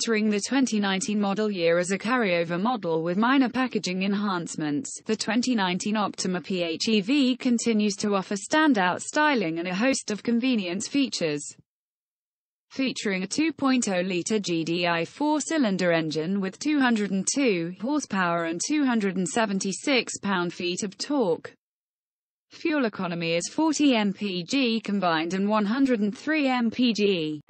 entering the 2019 model year as a carryover model with minor packaging enhancements. The 2019 Optima PHEV continues to offer standout styling and a host of convenience features. Featuring a 2.0-litre GDI four-cylinder engine with 202 horsepower and 276 pound-feet of torque. Fuel economy is 40 MPGe combined and 103 MPGe.